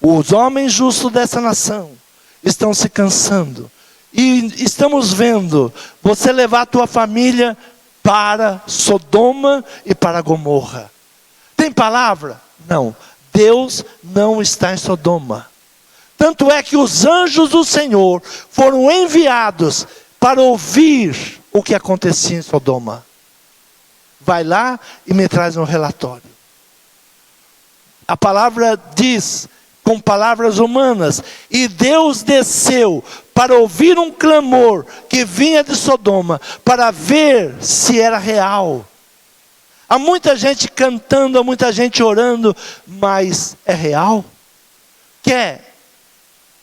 Os homens justos dessa nação estão se cansando. E estamos vendo você levar a tua família para Sodoma e para Gomorra. Tem palavra? Não. Deus não está em Sodoma. Tanto é que os anjos do Senhor foram enviados para ouvir o que acontecia em Sodoma. Vai lá e me traz um relatório. A palavra diz, com palavras humanas, e Deus desceu para ouvir um clamor que vinha de Sodoma, para ver se era real. Há muita gente cantando, há muita gente orando, mas é real? Quer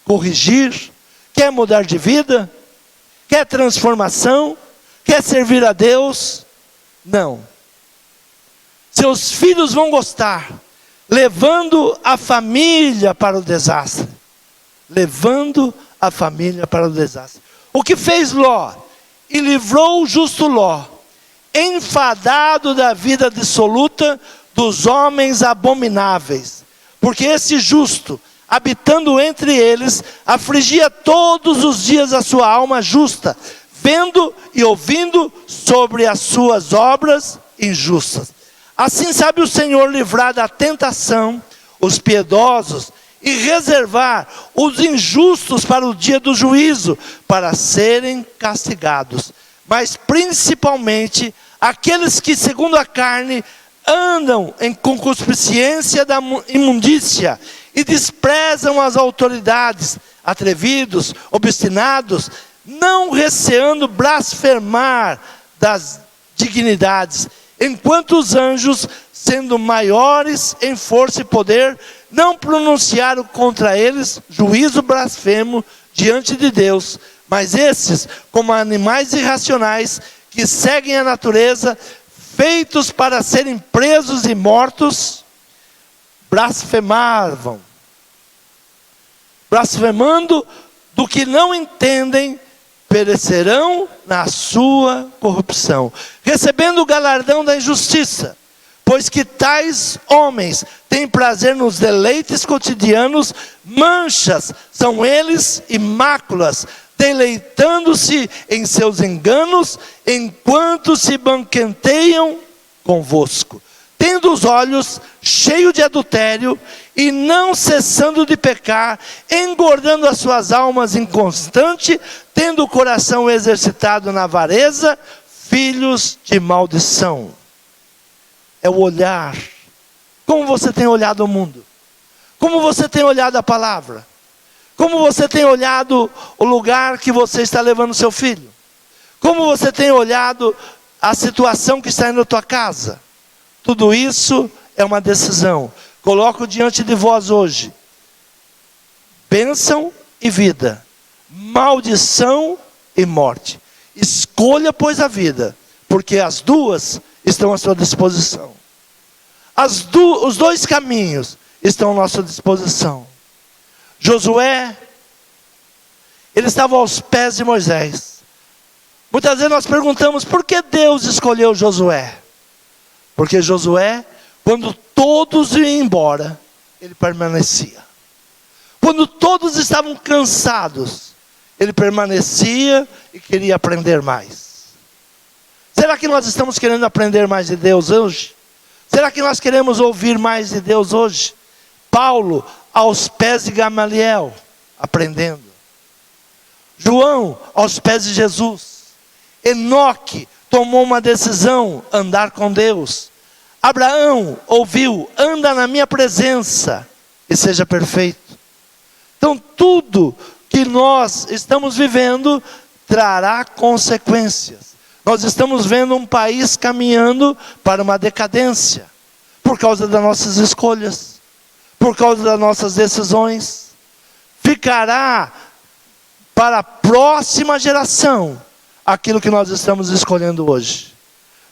corrigir? Quer mudar de vida? Quer transformação? Quer servir a Deus? Não. Seus filhos vão gostar, levando a família para o desastre. Levando a família para o desastre. O que fez Ló? E livrou o justo Ló, enfadado da vida dissoluta dos homens abomináveis. Porque esse justo, habitando entre eles, afligia todos os dias a sua alma justa, vendo e ouvindo sobre as suas obras injustas. Assim sabe o Senhor livrar da tentação os piedosos e reservar os injustos para o dia do juízo, para serem castigados. Mas principalmente aqueles que, segundo a carne, andam em concupiscência da imundícia e desprezam as autoridades, atrevidos, obstinados, não receando blasfemar das dignidades, enquanto os anjos, sendo maiores em força e poder, não pronunciaram contra eles juízo blasfemo diante de Deus. Mas esses, como animais irracionais, que seguem a natureza, feitos para serem presos e mortos, blasfemavam. Blasfemando do que não entendem, perecerão na sua corrupção, recebendo o galardão da injustiça, pois que tais homens têm prazer nos deleites cotidianos, manchas são eles e máculas, deleitando-se em seus enganos, enquanto se banqueteiam convosco, tendo os olhos cheios de adultério, e não cessando de pecar, engordando as suas almas inconstante, tendo o coração exercitado na avareza, filhos de maldição. É o olhar. Como você tem olhado o mundo? Como você tem olhado a palavra? Como você tem olhado o lugar que você está levando seu filho? Como você tem olhado a situação que está indo na tua casa? Tudo isso é uma decisão. Coloco diante de vós hoje bênção e vida, maldição e morte. Escolha, pois, a vida, porque as duas estão à sua disposição. Os dois caminhos estão à nossa disposição. Josué, ele estava aos pés de Moisés. Muitas vezes nós perguntamos, por que Deus escolheu Josué? Porque Josué, quando todos iam embora, ele permanecia. Quando todos estavam cansados, ele permanecia e queria aprender mais. Será que nós estamos querendo aprender mais de Deus hoje? Será que nós queremos ouvir mais de Deus hoje? Paulo, aos pés de Gamaliel, aprendendo. João, aos pés de Jesus. Enoque tomou uma decisão, andar com Deus. Abraão ouviu, anda na minha presença e seja perfeito. Então tudo que nós estamos vivendo trará consequências. Nós estamos vendo um país caminhando para uma decadência, por causa das nossas escolhas, por causa das nossas decisões. Ficará para a próxima geração aquilo que nós estamos escolhendo hoje.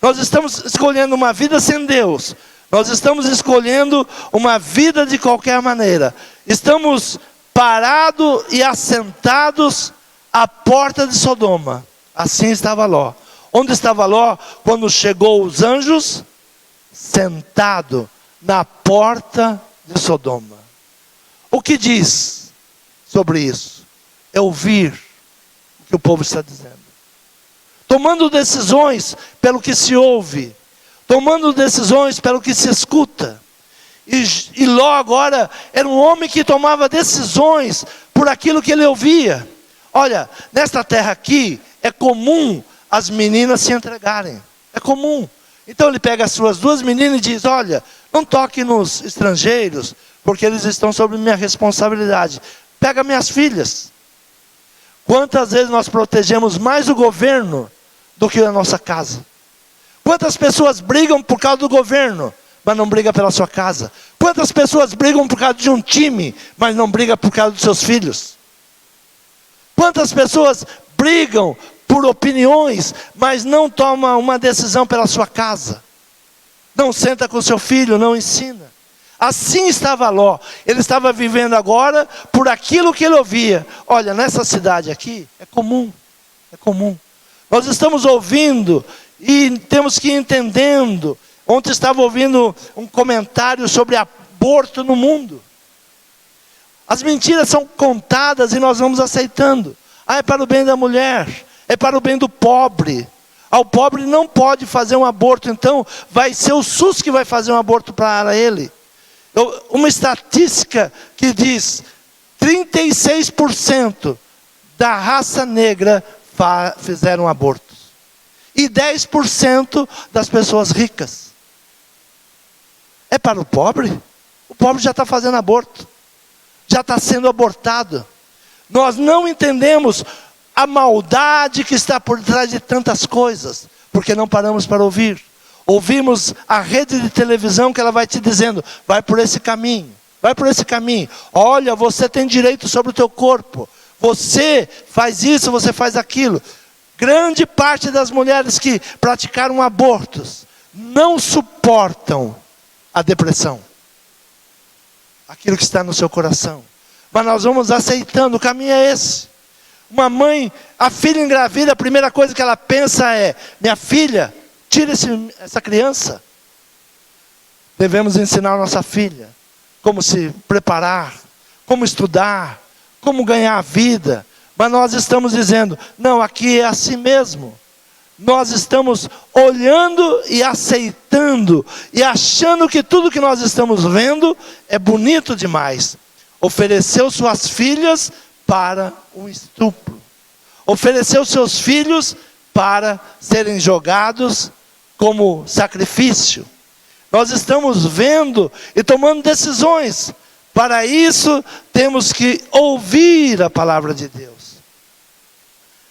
Nós estamos escolhendo uma vida sem Deus. Nós estamos escolhendo uma vida de qualquer maneira. Estamos parados e assentados à porta de Sodoma. Assim estava Ló. Onde estava Ló quando chegou os anjos? Sentado na porta de Sodoma. O que diz sobre isso? É ouvir o que o povo está dizendo. Tomando decisões pelo que se ouve, tomando decisões pelo que se escuta. E Ló agora era um homem que tomava decisões por aquilo que ele ouvia. Olha, nesta terra aqui é comum as meninas se entregarem, é comum. Então ele pega as suas duas meninas e diz, olha, não toque nos estrangeiros, porque eles estão sob minha responsabilidade. Pega minhas filhas. Quantas vezes nós protegemos mais o governo do que a nossa casa? Quantas pessoas brigam por causa do governo, mas não brigam pela sua casa? Quantas pessoas brigam por causa de um time, mas não brigam por causa dos seus filhos? Quantas pessoas brigam por opiniões, mas não tomam uma decisão pela sua casa? Não senta com seu filho, não ensina. Assim estava Ló. Ele estava vivendo agora por aquilo que ele ouvia. Olha, nessa cidade aqui é comum. É comum. Nós estamos ouvindo e temos que ir entendendo. Ontem estava ouvindo um comentário sobre aborto no mundo. As mentiras são contadas e nós vamos aceitando. Ah, é para o bem da mulher, é para o bem do pobre. O pobre não pode fazer um aborto, então vai ser o SUS que vai fazer um aborto para ele. Uma estatística que diz 36% da raça negra fizeram abortos. e 10% das pessoas ricas. É para o pobre? O pobre já está fazendo aborto, já está sendo abortado. Nós não entendemos a maldade que está por trás de tantas coisas, porque não paramos para ouvir. Ouvimos a rede de televisão que ela vai te dizendo, vai por esse caminho, vai por esse caminho. Olha, você tem direito sobre o teu corpo. Você faz isso, você faz aquilo. Grande parte das mulheres que praticaram abortos não suportam a depressão. Aquilo que está no seu coração. Mas nós vamos aceitando, o caminho é esse. Uma mãe, a filha engravida, a primeira coisa que ela pensa é, minha filha, tira essa criança. Devemos ensinar a nossa filha como se preparar, como estudar, como ganhar a vida. Mas nós estamos dizendo, não, aqui é assim mesmo. Nós estamos olhando e aceitando e achando que tudo que nós estamos vendo é bonito demais. Ofereceu suas filhas para um estupro. Ofereceu seus filhos para serem jogados como sacrifício. Nós estamos vendo e tomando decisões. Para isso, temos que ouvir a palavra de Deus.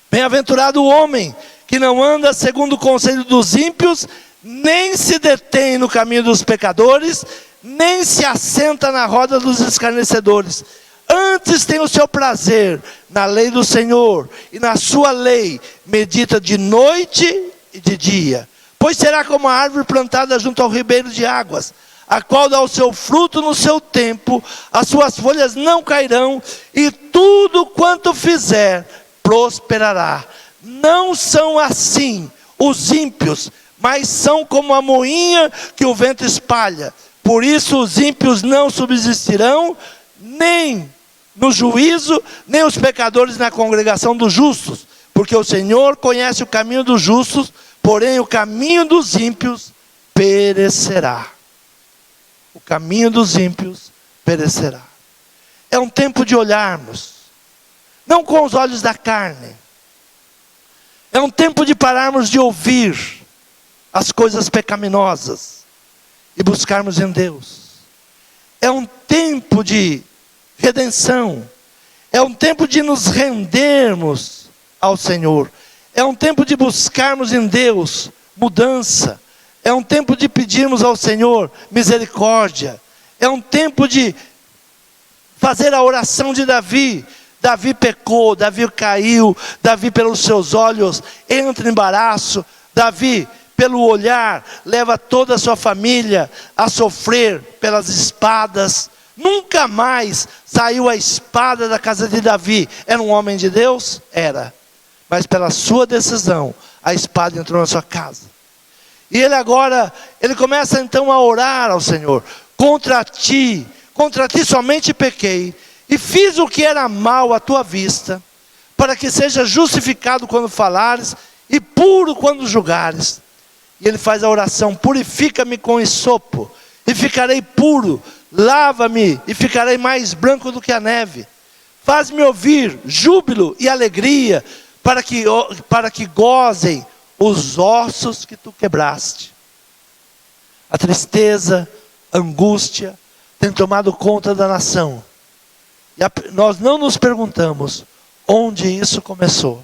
Bem-aventurado o homem que não anda segundo o conselho dos ímpios, nem se detém no caminho dos pecadores, nem se assenta na roda dos escarnecedores. Antes tem o seu prazer na lei do Senhor, e na sua lei medita de noite e de dia. Pois será como a árvore plantada junto ao ribeiro de águas, a qual dá o seu fruto no seu tempo, as suas folhas não cairão, e tudo quanto fizer prosperará. Não são assim os ímpios, mas são como a moinha que o vento espalha. Por isso os ímpios não subsistirão, nem no juízo, nem os pecadores na congregação dos justos. Porque o Senhor conhece o caminho dos justos, porém o caminho dos ímpios perecerá. O caminho dos ímpios perecerá. É um tempo de olharmos, não com os olhos da carne. É um tempo de pararmos de ouvir as coisas pecaminosas e buscarmos em Deus. É um tempo de redenção. É um tempo de nos rendermos ao Senhor. É um tempo de buscarmos em Deus mudança. É um tempo de pedirmos ao Senhor misericórdia. É um tempo de fazer a oração de Davi. Davi pecou, Davi caiu, Davi pelos seus olhos entra em embaraço, Davi pelo olhar leva toda a sua família a sofrer pelas espadas. Nunca mais saiu a espada da casa de Davi. Era um homem de Deus? Era. Mas pela sua decisão, a espada entrou na sua casa. E ele começa então a orar ao Senhor. Contra ti somente pequei, e fiz o que era mal à tua vista, para que seja justificado quando falares, e puro quando julgares. E ele faz a oração, purifica-me com esopo, e ficarei puro, lava-me, e ficarei mais branco do que a neve. Faz-me ouvir júbilo e alegria, para que gozem os ossos que tu quebraste. A tristeza, a angústia, tem tomado conta da nação. E nós não nos perguntamos onde isso começou.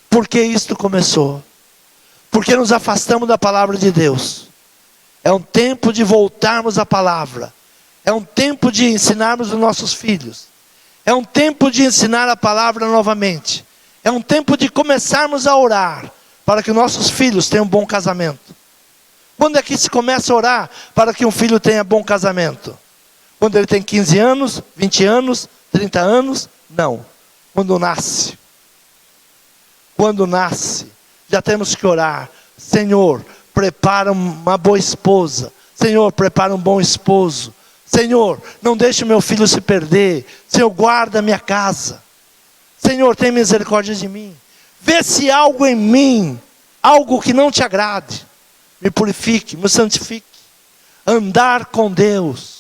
Por que isto começou? Porque nos afastamos da palavra de Deus. É um tempo de voltarmos à palavra. É um tempo de ensinarmos os nossos filhos. É um tempo de ensinar a palavra novamente. É um tempo de começarmos a orar para que nossos filhos tenham um bom casamento. Quando é que se começa a orar para que um filho tenha bom casamento? Quando ele tem 15 anos, 20 anos, 30 anos? Não. Quando nasce. Quando nasce, já temos que orar. Senhor, prepara uma boa esposa. Senhor, prepara um bom esposo. Senhor, não deixe meu filho se perder. Senhor, guarda a minha casa. Senhor, tem misericórdia de mim. Vê se há algo em mim, algo que não te agrade. Me purifique, me santifique. Andar com Deus.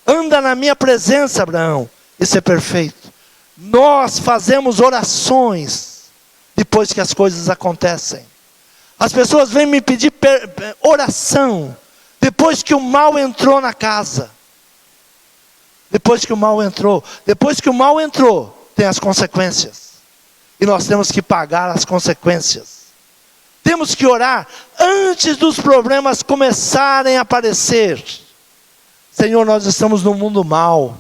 Anda na minha presença, Abraão, e ser perfeito. Nós fazemos orações depois que as coisas acontecem. As pessoas vêm me pedir oração, depois que o mal entrou na casa. Depois que o mal entrou. Depois que o mal entrou, tem as consequências. E nós temos que pagar as consequências. Temos que orar antes dos problemas começarem a aparecer. Senhor, nós estamos num mundo mau.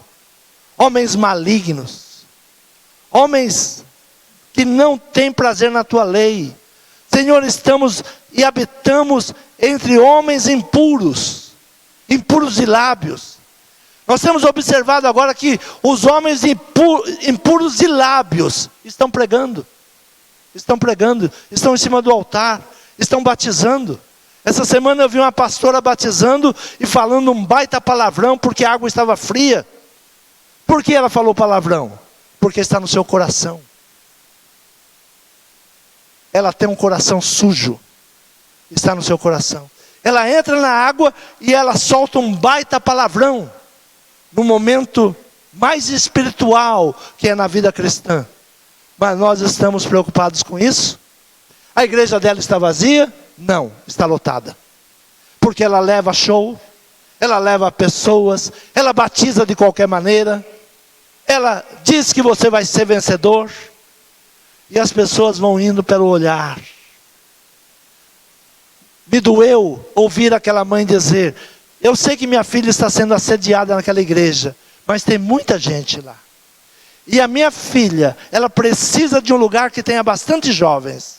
Homens malignos. Homens que não têm prazer na tua lei. Senhor, estamos e habitamos entre homens impuros. Impuros de lábios. Nós temos observado agora que os homens impuros de lábios estão pregando. Estão em cima do altar, estão batizando. Essa semana eu vi uma pastora batizando e falando um baita palavrão porque a água estava fria. Por que ela falou palavrão? Porque está no seu coração. Ela tem um coração sujo, está no seu coração. Ela entra na água e ela solta um baita palavrão, no momento mais espiritual que é na vida cristã. Mas nós estamos preocupados com isso? A igreja dela está vazia? Não, está lotada. Porque ela leva show, ela leva pessoas, ela batiza de qualquer maneira, ela diz que você vai ser vencedor, e as pessoas vão indo pelo olhar. Me doeu ouvir aquela mãe dizer: eu sei que minha filha está sendo assediada naquela igreja, mas tem muita gente lá. E a minha filha, ela precisa de um lugar que tenha bastante jovens.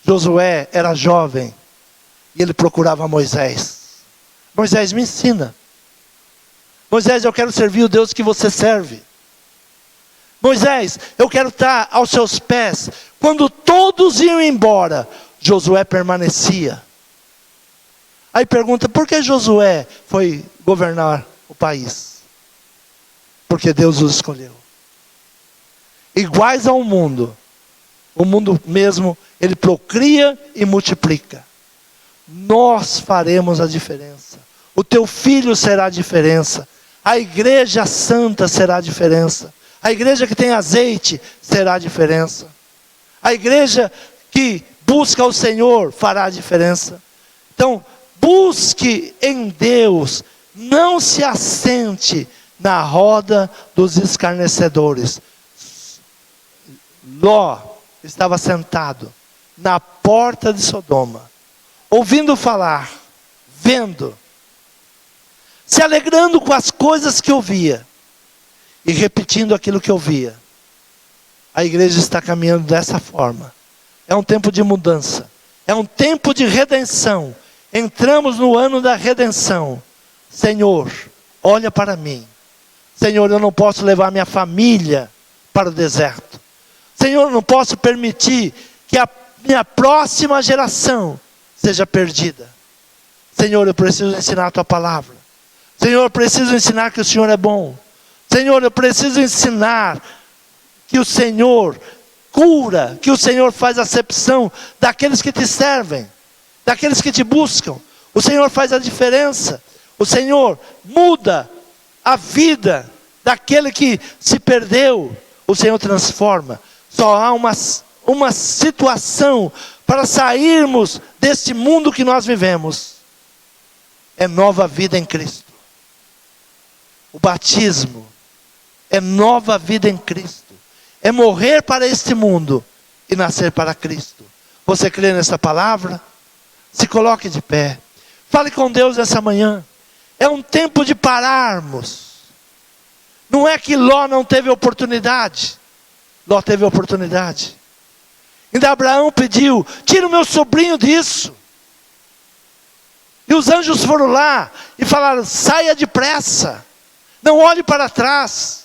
Josué era jovem, e ele procurava Moisés. Moisés, me ensina. Moisés, eu quero servir o Deus que você serve. Moisés, eu quero estar aos seus pés. Quando todos iam embora, Josué permanecia. Aí pergunta, por que Josué foi governar o país? Porque Deus os escolheu. Iguais ao mundo. O mundo mesmo, ele procria e multiplica. Nós faremos a diferença. O teu filho será a diferença. A igreja santa será a diferença. A igreja que tem azeite será a diferença. A igreja que busca o Senhor fará a diferença. Então, busque em Deus. Não se assente na roda dos escarnecedores. Ló estava sentado na porta de Sodoma, ouvindo falar, vendo, se alegrando com as coisas que ouvia e repetindo aquilo que ouvia. A igreja está caminhando dessa forma. É um tempo de mudança, é um tempo de redenção. Entramos no ano da redenção. Senhor, olha para mim. Senhor, eu não posso levar minha família para o deserto. Senhor, eu não posso permitir que a minha próxima geração seja perdida. Senhor, eu preciso ensinar a tua palavra. Senhor, eu preciso ensinar que o Senhor é bom. Senhor, eu preciso ensinar que o Senhor cura, que o Senhor faz acepção daqueles que te servem, daqueles que te buscam. O Senhor faz a diferença. O Senhor muda a vida daquele que se perdeu. O Senhor transforma. Só há uma situação para sairmos deste mundo que nós vivemos. É nova vida em Cristo. O batismo é nova vida em Cristo. É morrer para este mundo e nascer para Cristo. Você crê nessa palavra? Se coloque de pé. Fale com Deus essa manhã. É um tempo de pararmos. Não é que Ló não teve oportunidade. Ló teve oportunidade. Ainda Abraão pediu, tira o meu sobrinho disso. E os anjos foram lá e falaram, saia depressa. Não olhe para trás.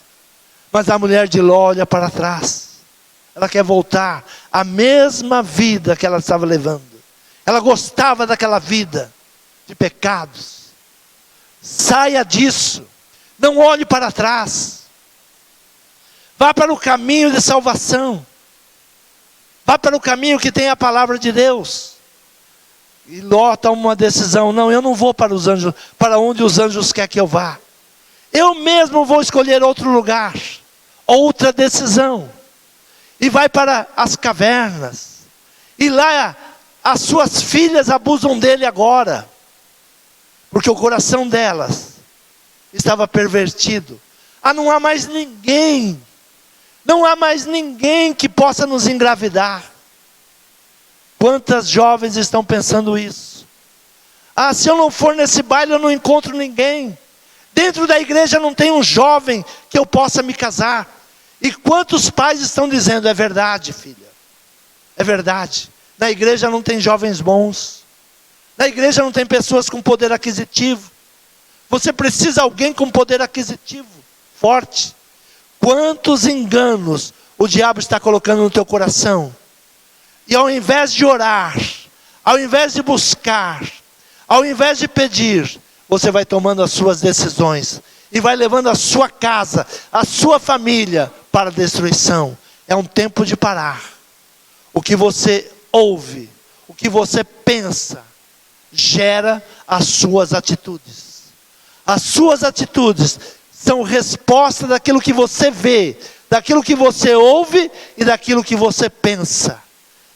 Mas a mulher de Ló olha para trás. Ela quer voltar à mesma vida que ela estava levando. Ela gostava daquela vida de pecados. Saia disso. Não olhe para trás. Vá para o caminho de salvação. Vá para o caminho que tem a palavra de Deus. E Ló toma uma decisão. Não, eu não vou para os anjos, para onde os anjos querem que eu vá. Eu mesmo vou escolher outro lugar. Outra decisão. E vai para as cavernas. E lá As suas filhas abusam dele agora, porque o coração delas estava pervertido. Não há mais ninguém, não há mais ninguém que possa nos engravidar. Quantas jovens estão pensando isso? Se eu não for nesse baile eu não encontro ninguém. Dentro da igreja não tem um jovem que eu possa me casar. E quantos pais estão dizendo, é verdade, filha, é verdade. Na igreja não tem jovens bons. Na igreja não tem pessoas com poder aquisitivo. Você precisa de alguém com poder aquisitivo forte. Quantos enganos o diabo está colocando no teu coração. E ao invés de orar, ao invés de buscar, ao invés de pedir, você vai tomando as suas decisões. E vai levando a sua casa, a sua família para a destruição. É um tempo de parar. O que você ouve, o que você pensa, gera as suas atitudes. As suas atitudes são resposta daquilo que você vê, daquilo que você ouve e daquilo que você pensa.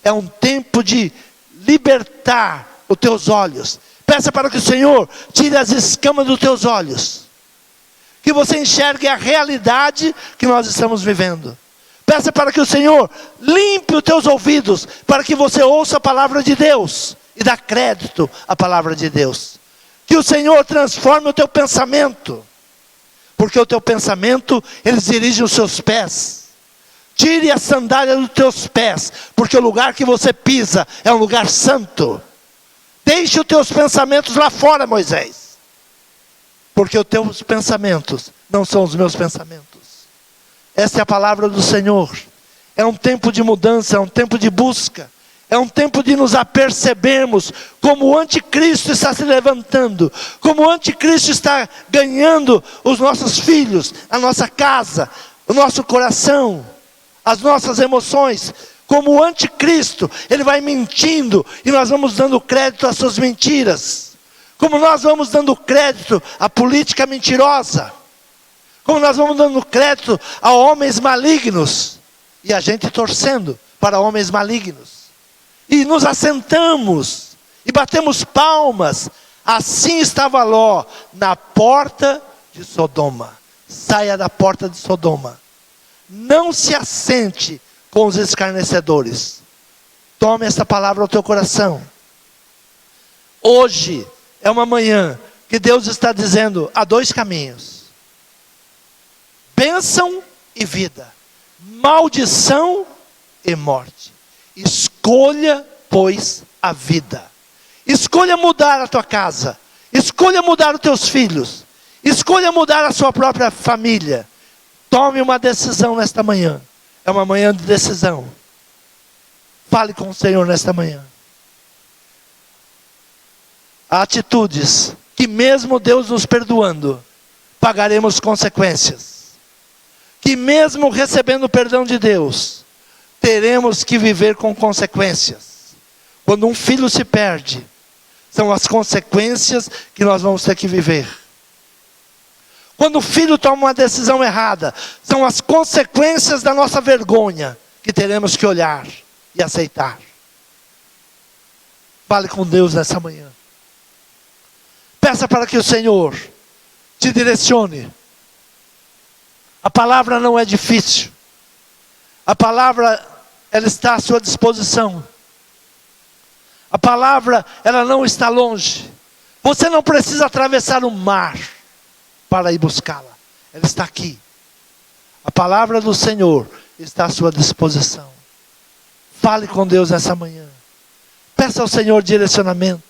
É um tempo de libertar os teus olhos. Peça para que o Senhor tire as escamas dos teus olhos, que você enxergue a realidade que nós estamos vivendo. Peça para que o Senhor limpe os teus ouvidos, para que você ouça a palavra de Deus e dá crédito à palavra de Deus. Que o Senhor transforme o teu pensamento, porque o teu pensamento, ele dirige os seus pés. Tire a sandália dos teus pés, porque o lugar que você pisa é um lugar santo. Deixe os teus pensamentos lá fora, Moisés, porque os teus pensamentos não são os meus pensamentos. Essa é a palavra do Senhor. É um tempo de mudança, é um tempo de busca. É um tempo de nos apercebermos como o anticristo está se levantando, como o anticristo está ganhando os nossos filhos, a nossa casa, o nosso coração, as nossas emoções. Como o anticristo, ele vai mentindo e nós vamos dando crédito às suas mentiras. Como nós vamos dando crédito à política mentirosa. Como nós vamos dando crédito a homens malignos. E a gente torcendo para homens malignos. E nos assentamos e batemos palmas. Assim estava Ló na porta de Sodoma. Saia da porta de Sodoma. Não se assente com os escarnecedores. Tome essa palavra ao teu coração. Hoje é uma manhã que Deus está dizendo: há dois caminhos: bênção e vida, maldição e morte. Escolha, pois, a vida. Escolha mudar a tua casa. Escolha mudar os teus filhos. Escolha mudar a sua própria família. Tome uma decisão nesta manhã. É uma manhã de decisão. Fale com o Senhor nesta manhã. Há atitudes que mesmo Deus nos perdoando, pagaremos consequências. Que mesmo recebendo o perdão de Deus, teremos que viver com consequências. Quando um filho se perde, são as consequências que nós vamos ter que viver. Quando o filho toma uma decisão errada, são as consequências da nossa vergonha que teremos que olhar e aceitar. Fale com Deus nessa manhã. Peça para que o Senhor te direcione. A palavra não é difícil. A palavra, ela está à sua disposição. A palavra, ela não está longe. Você não precisa atravessar o mar para ir buscá-la. Ela está aqui. A palavra do Senhor está à sua disposição. Fale com Deus nessa manhã. Peça ao Senhor direcionamento.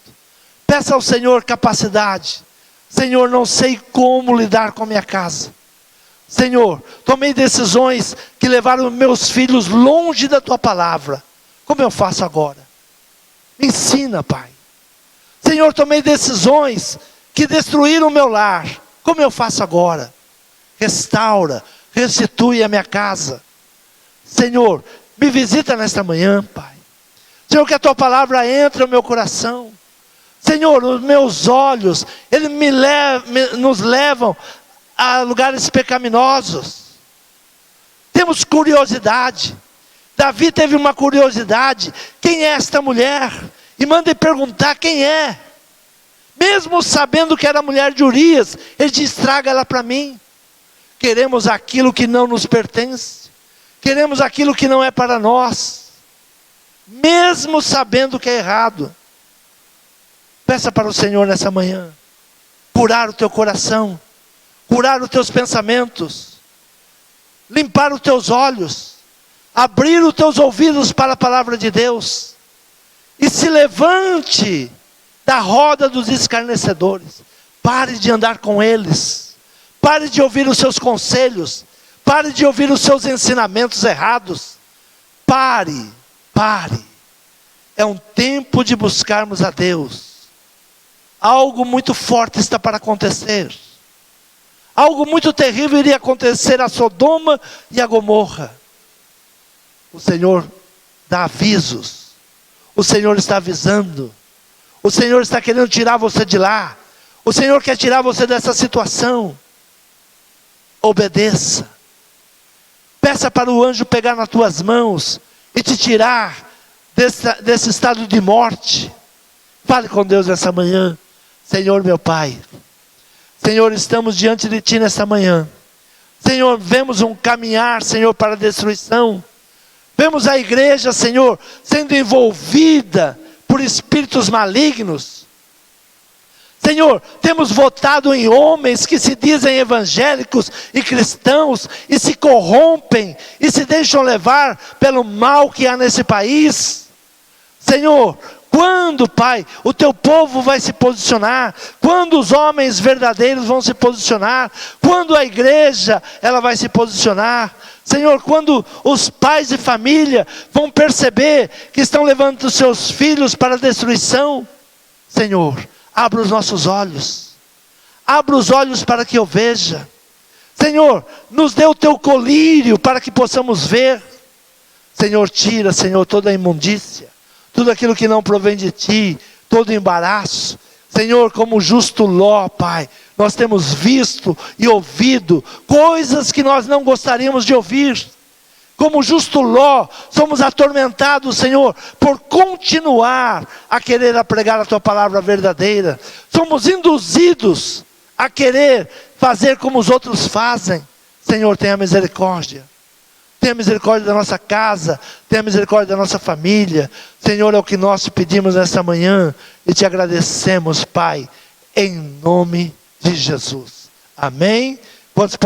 Peça ao Senhor capacidade. Senhor, não sei como lidar com a minha casa. Senhor, tomei decisões que levaram meus filhos longe da tua palavra. Como eu faço agora? Me ensina, Pai. Senhor, tomei decisões que destruíram o meu lar. Como eu faço agora? Restaura, restitui a minha casa. Senhor, me visita nesta manhã, Pai. Senhor, que a tua palavra entre no meu coração. Senhor, os meus olhos, eles nos levam a lugares pecaminosos. Temos curiosidade. Davi teve uma curiosidade. Quem é esta mulher? e mandem perguntar quem é. Mesmo sabendo que era a mulher de Urias, ele diz: traga ela para mim. Queremos aquilo que não nos pertence, queremos aquilo que não é para nós, mesmo sabendo que é errado. Peça para o Senhor nessa manhã curar o teu coração, curar os teus pensamentos, limpar os teus olhos, abrir os teus ouvidos para a palavra de Deus, e se levante da roda dos escarnecedores. Pare de andar com eles, pare de ouvir os seus conselhos, pare de ouvir os seus ensinamentos errados. Pare. É um tempo de buscarmos a Deus. Algo muito forte está para acontecer. Algo muito terrível iria acontecer a Sodoma e a Gomorra. O Senhor dá avisos. O Senhor está avisando. O Senhor está querendo tirar você de lá. O Senhor quer tirar você dessa situação. Obedeça. Peça para o anjo pegar nas tuas mãos e te tirar desse estado de morte. Fale com Deus nessa manhã. Senhor meu Pai, Senhor, estamos diante de Ti nessa manhã. Senhor, vemos um caminhar, Senhor, para a destruição. Vemos a igreja, Senhor, sendo envolvida por espíritos malignos. Senhor, temos votado em homens que se dizem evangélicos e cristãos e se corrompem e se deixam levar pelo mal que há nesse país. Senhor, quando, Pai, o Teu povo vai se posicionar? Quando os homens verdadeiros vão se posicionar? Quando a igreja, ela vai se posicionar? Senhor, quando os pais de família vão perceber que estão levando os seus filhos para a destruição? Senhor, abra os nossos olhos. Abra os olhos para que eu veja. Senhor, nos dê o Teu colírio para que possamos ver. Senhor, tira, Senhor, toda a imundícia, tudo aquilo que não provém de Ti, todo embaraço. Senhor, como justo Ló, Pai, nós temos visto e ouvido coisas que nós não gostaríamos de ouvir. Como justo Ló, somos atormentados, Senhor, por continuar a querer pregar a Tua palavra verdadeira. Somos induzidos a querer fazer como os outros fazem. Senhor, tenha misericórdia. Tenha misericórdia da nossa casa, tenha misericórdia da nossa família. Senhor, é o que nós te pedimos nessa manhã e te agradecemos, Pai, em nome de Jesus. Amém? Quantos